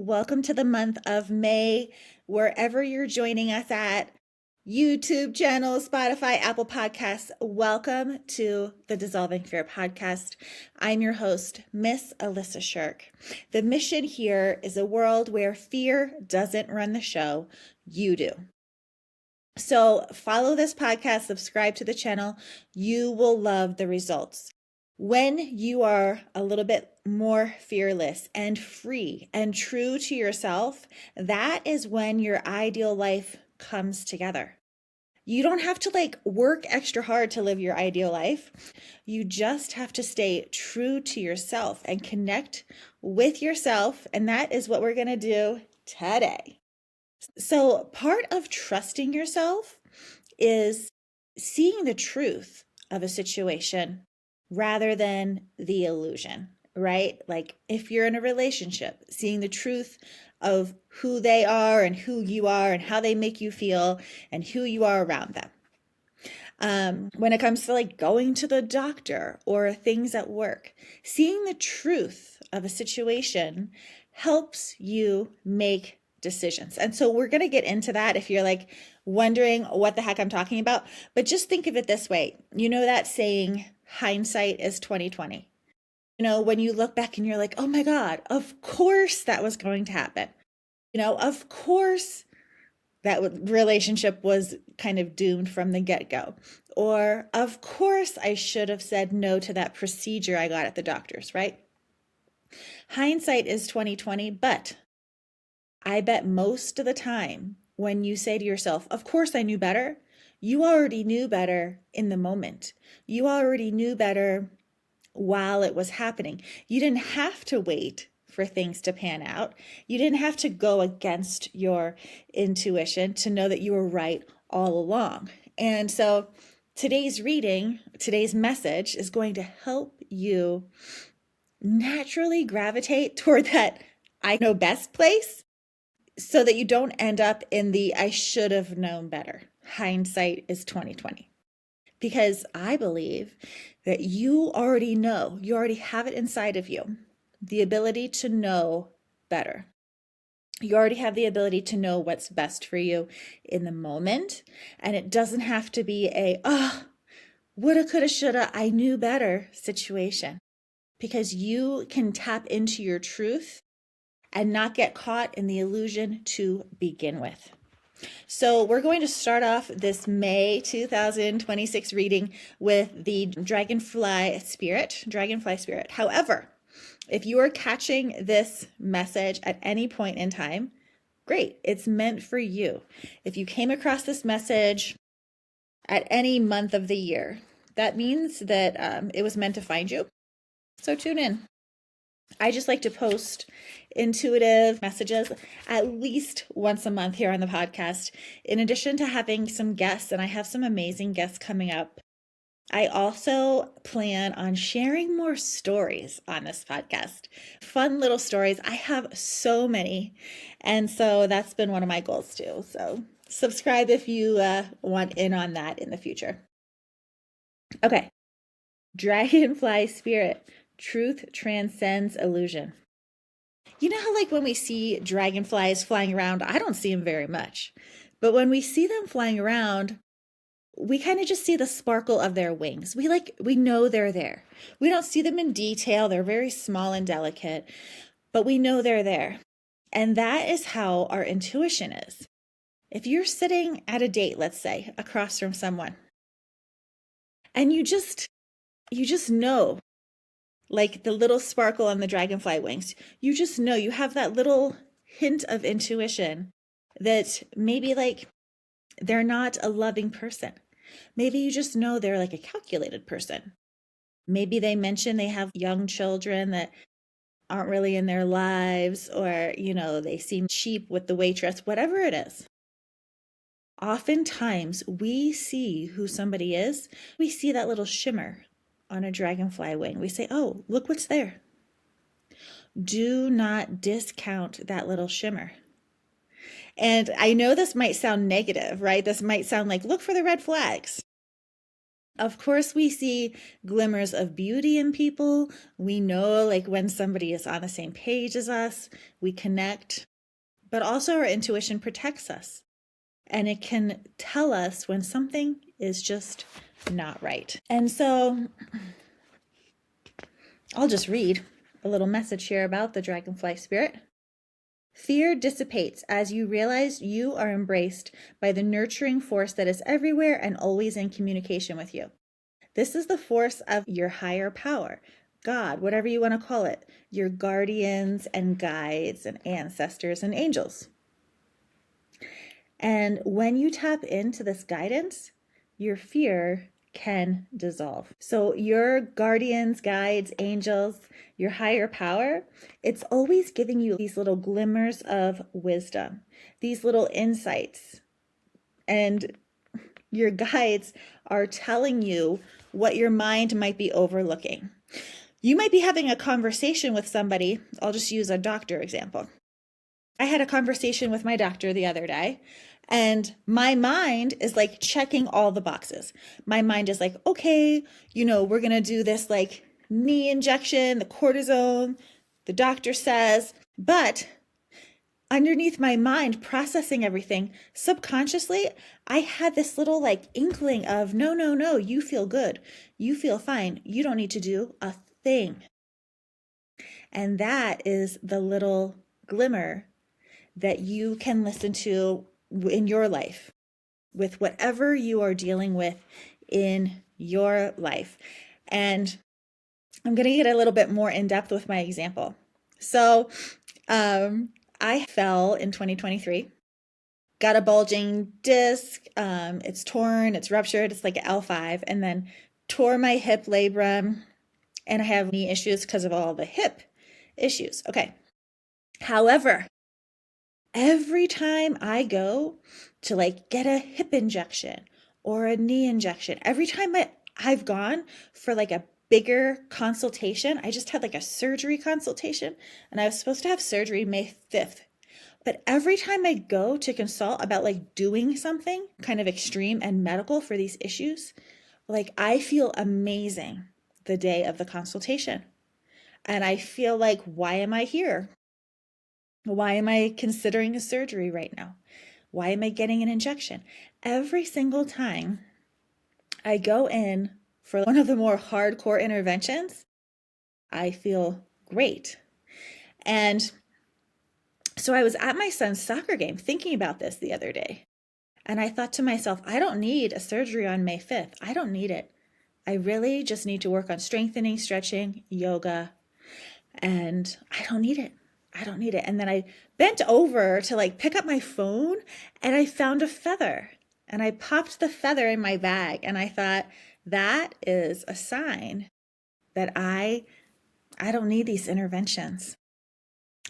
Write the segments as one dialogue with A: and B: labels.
A: Welcome to the month of May, wherever you're joining us at YouTube channel, Spotify, Apple Podcasts. Welcome to the Dissolving Fear podcast. I'm your host, Miss Alissa Shirk. The mission here is a world where fear doesn't run the show, you do. So follow this podcast, subscribe to the channel. You will love the results. When you are a little bit more fearless and free and true to yourself, that is when your ideal life comes together. You don't have to work extra hard to live your ideal life. You just have to stay true to yourself and connect with yourself. And that is what we're going to do today. So part of trusting yourself is seeing the truth of a situation rather than the illusion, right? Like if you're in a relationship, seeing the truth of who they are and who you are and how they make you feel and who you are around them. When it comes to going to the doctor or things at work, seeing the truth of a situation helps you make decisions. And so we're going to get into that if you're wondering what the heck I'm talking about. But just think of it this way. You know that saying, hindsight is 2020. When you look back and you're like, oh my God, of course that was going to happen. Of course that relationship was kind of doomed from the get-go. Or of course I should have said no to that procedure I got at the doctor's, right? Hindsight is 2020, but I bet most of the time when you say to yourself, of course I knew better, you already knew better in the moment. You already knew better while it was happening. You didn't have to wait for things to pan out. You didn't have to go against your intuition to know that you were right all along. And so today's message is going to help you naturally gravitate toward that I know best place so that you don't end up in the I should have known better. Hindsight is 2020. Because I believe that you already know, you already have it inside of you, the ability to know better. You already have the ability to know what's best for you in the moment. And it doesn't have to be woulda, coulda, shoulda, I knew better situation. Because you can tap into your truth and not get caught in the illusion to begin with. So we're going to start off this May 2026 reading with the Dragonfly Spirit. However, if you are catching this message at any point in time, great, it's meant for you. If you came across this message at any month of the year, that means that it was meant to find you. So tune in. I just like to post intuitive messages at least once a month here on the podcast. In addition to having some guests, and I have some amazing guests coming up, I also plan on sharing more stories on this podcast. Fun little stories. I have so many. And so that's been one of my goals too. So subscribe if you want in on that in the future. Okay. Dragonfly Spirit. Truth transcends illusion. You know how when we see dragonflies flying around, I don't see them very much. But when we see them flying around, we kind of just see the sparkle of their wings. We know they're there. We don't see them in detail. They're very small and delicate, but we know they're there. And that is how our intuition is. If you're sitting at a date, let's say, across from someone, and you just know, like the little sparkle on the dragonfly wings, you just know, you have that little hint of intuition that maybe they're not a loving person. Maybe you just know they're a calculated person. Maybe they mention they have young children that aren't really in their lives, or, they seem cheap with the waitress, whatever it is. Oftentimes we see who somebody is. We see that little shimmer on a dragonfly wing. We say, oh, look what's there. Do not discount that little shimmer. And I know this might sound negative, right? This might sound like, look for the red flags. Of course, we see glimmers of beauty in people. We know like when somebody is on the same page as us, we connect, but also our intuition protects us. And it can tell us when something is just not right. And so I'll just read a little message here about the dragonfly spirit. Fear dissipates as you realize you are embraced by the nurturing force that is everywhere and always in communication with you. This is the force of your higher power, God, whatever you want to call it, your guardians and guides and ancestors and angels. And when you tap into this guidance, your fear can dissolve. So your guardians, guides, angels, your higher power, it's always giving you these little glimmers of wisdom, these little insights. And your guides are telling you what your mind might be overlooking. You might be having a conversation with somebody. I'll just use a doctor example. I had a conversation with my doctor the other day, and my mind is like checking all the boxes. My mind is like, okay, we're going to do this like knee injection, the cortisone, the doctor says, but underneath my mind processing everything subconsciously, I had this little like inkling of no, you feel good. You feel fine. You don't need to do a thing. And that is the little glimmer that you can listen to in your life with whatever you are dealing with in your life. And I'm going to get a little bit more in depth with my example. So I fell in 2023, got a bulging disc. It's torn, it's ruptured. It's like an L5, and then tore my hip labrum, and I have knee issues because of all the hip issues. Okay. However, every time I go to like get a hip injection or a knee injection, every time I've gone for like a bigger consultation, I just had like a surgery consultation, and I was supposed to have surgery May 5th. But every time I go to consult about like doing something kind of extreme and medical for these issues, like I feel amazing the day of the consultation. And I feel like, why am I here? Why am I considering a surgery right now? Why am I getting an injection? Every single time I go in for one of the more hardcore interventions, I feel great. And so I was at my son's soccer game thinking about this the other day. And I thought to myself, I don't need a surgery on May 5th. I don't need it. I really just need to work on strengthening, stretching, yoga, and I don't need it. I don't need it. And then I bent over to like pick up my phone, and I found a feather, and I popped the feather in my bag, and I thought, that is a sign that I don't need these interventions.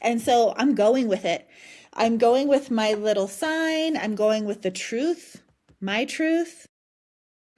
A: And so I'm going with it. I'm going with my little sign. I'm going with the truth, my truth.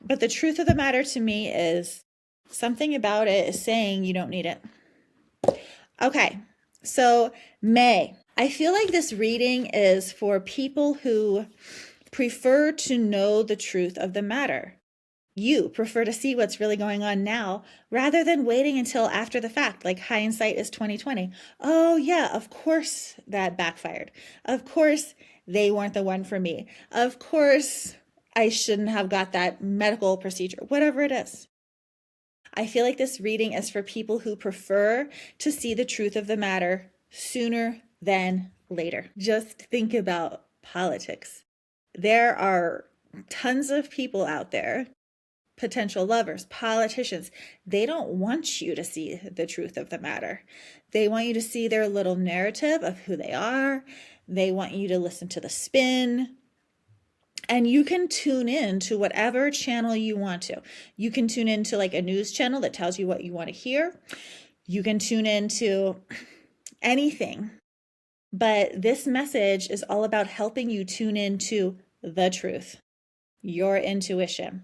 A: But the truth of the matter to me is something about it is saying you don't need it. Okay, so May. I feel like this reading is for people who prefer to know the truth of the matter. You prefer to see what's really going on now rather than waiting until after the fact, like hindsight is 2020. Oh yeah, of course that backfired. Of course they weren't the one for me. Of course I shouldn't have got that medical procedure, whatever it is. I feel like this reading is for people who prefer to see the truth of the matter sooner than later. Just think about politics. There are tons of people out there, potential lovers, politicians. They don't want you to see the truth of the matter. They want you to see their little narrative of who they are. They want you to listen to the spin. And you can tune in to whatever channel you want to. You can tune into like a news channel that tells you what you want to hear. You can tune into anything. But this message is all about helping you tune into the truth, your intuition,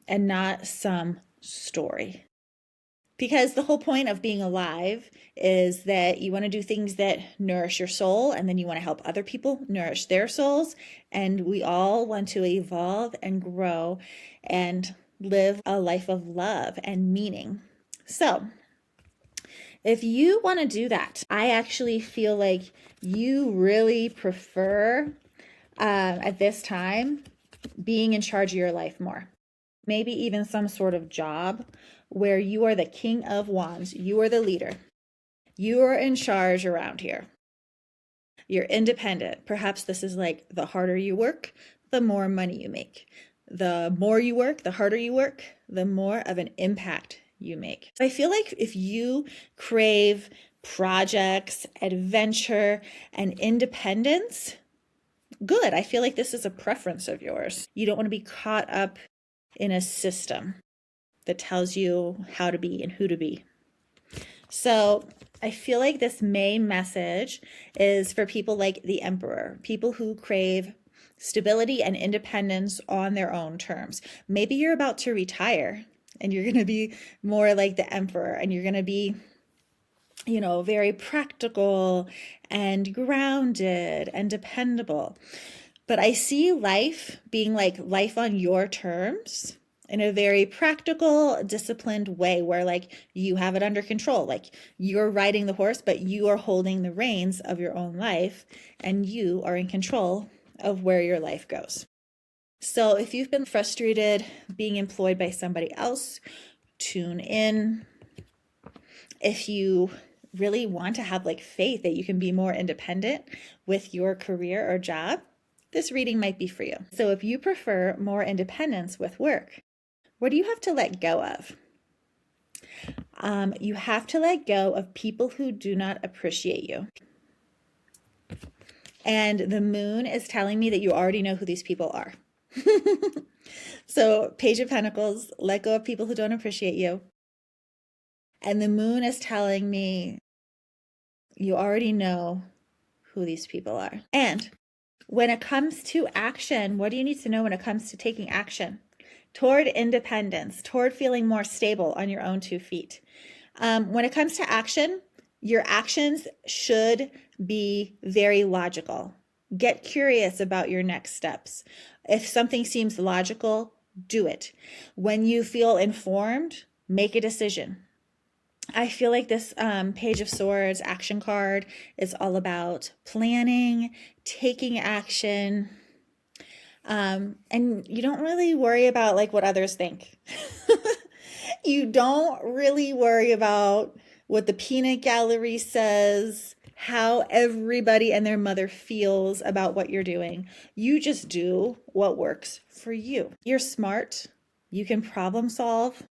A: and not some story. Because the whole point of being alive is that you want to do things that nourish your soul, and then you want to help other people nourish their souls. And we all want to evolve and grow. And live a life of love and meaning. So if you want to do that, I actually feel like you really prefer at this time being in charge of your life more. Maybe even some sort of job where you are the king of wands. You are the leader. You are in charge around here. You're independent. Perhaps this is like the harder you work, the more money you make. The more you work, the harder you work, the more of an impact you make. So I feel like if you crave projects, adventure, and independence, good. I feel like this is a preference of yours. You don't want to be caught up in a system that tells you how to be and who to be. So I feel like this May message is for people like the Emperor, people who crave stability and independence on their own terms. Maybe you're about to retire and you're going to be more like the Emperor, and you're going to be, very practical and grounded and dependable. But I see life being like life on your terms, in a very practical, disciplined way where like you have it under control. Like you're riding the horse, but you are holding the reins of your own life, and you are in control of where your life goes. So if you've been frustrated being employed by somebody else, tune in. If you really want to have like faith that you can be more independent with your career or job, this reading might be for you. So if you prefer more independence with work, what do you have to let go of? You have to let go of people who do not appreciate you. And the moon is telling me that you already know who these people are. So Page of Pentacles, let go of people who don't appreciate you. And the moon is telling me you already know who these people are. And when it comes to action, what do you need to know when it comes to taking action? Toward independence, toward feeling more stable on your own 2 feet. When it comes to action, your actions should be very logical. Get curious about your next steps. If something seems logical, do it. When you feel informed, make a decision. I feel like this Page of Swords action card is all about planning, taking action, and you don't really worry about like what others think. You don't really worry about what the peanut gallery says, how everybody and their mother feels about what you're doing. You just do what works for you. You're smart. You can problem solve.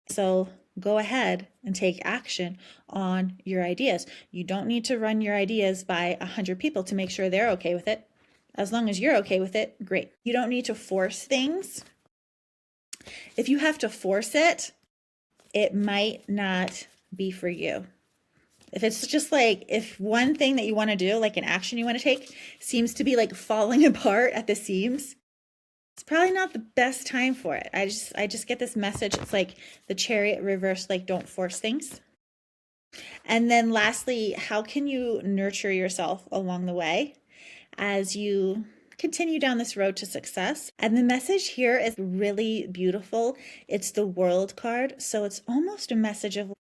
A: So go ahead and take action on your ideas. You don't need to run your ideas by 100 people to make sure they're okay with it. As long as you're okay with it, great. You don't need to force things. If you have to force it, it might not be for you. If it's just like, if one thing that you want to do, like an action you want to take, seems to be like falling apart at the seams, it's probably not the best time for it. I just get this message. It's like the Chariot reversed, like don't force things. And then lastly, how can you nurture yourself along the way as you continue down this road to success? And the message here is really beautiful. It's the World card. So it's almost a message of,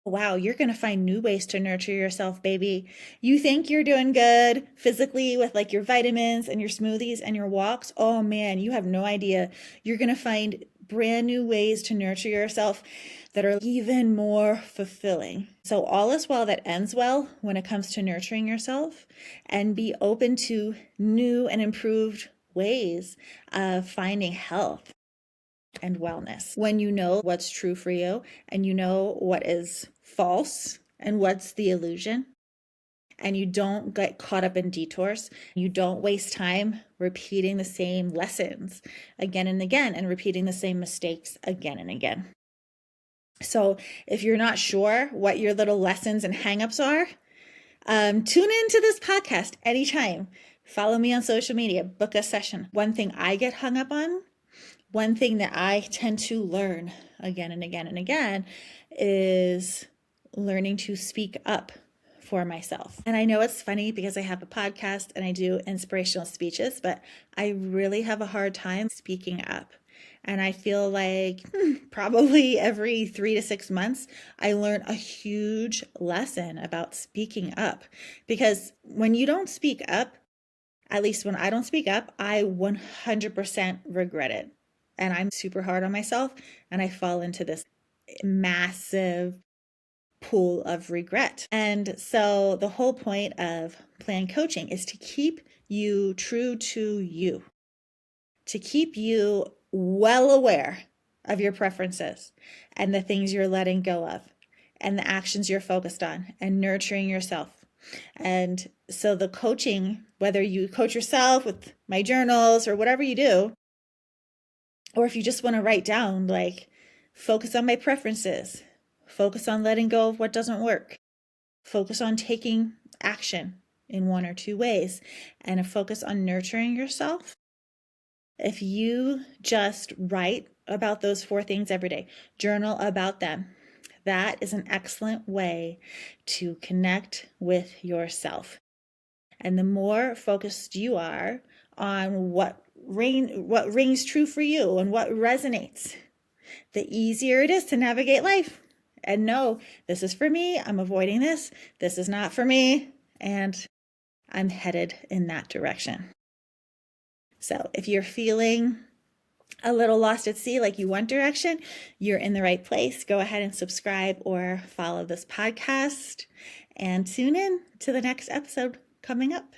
A: wow, you're going to find new ways to nurture yourself, baby. You think you're doing good physically with like your vitamins and your smoothies and your walks. Oh man, you have no idea. You're going to find brand new ways to nurture yourself that are even more fulfilling. So all is well that ends well when it comes to nurturing yourself, and be open to new and improved ways of finding health and wellness. When you know what's true for you and you know what is false and what's the illusion, and you don't get caught up in detours, you don't waste time repeating the same lessons again and again and repeating the same mistakes again and again. So if you're not sure what your little lessons and hangups are, tune into this podcast anytime. Follow me on social media, book a session. One thing I get hung up on, one thing that I tend to learn again and again and again, is learning to speak up for myself. And I know it's funny because I have a podcast and I do inspirational speeches, but I really have a hard time speaking up. And I feel like probably every 3 to 6 months, I learn a huge lesson about speaking up. Because when you don't speak up, at least when I don't speak up, I 100% regret it. And I'm super hard on myself, and I fall into this massive pool of regret. And so the whole point of plan coaching is to keep you true to you, to keep you well aware of your preferences and the things you're letting go of and the actions you're focused on and nurturing yourself. And so the coaching, whether you coach yourself with my journals or whatever you do, or if you just want to write down, like, focus on my preferences, focus on letting go of what doesn't work, focus on taking action in one or two ways, and a focus on nurturing yourself. If you just write about those 4 things every day, journal about them, that is an excellent way to connect with yourself. And the more focused you are on what rings true for you and what resonates, the easier it is to navigate life and know this is for me, I'm avoiding this is not for me, and I'm headed in that direction. So if you're feeling a little lost at sea, like you want direction, you're in the right place. Go ahead and subscribe or follow this podcast and tune in to the next episode coming up.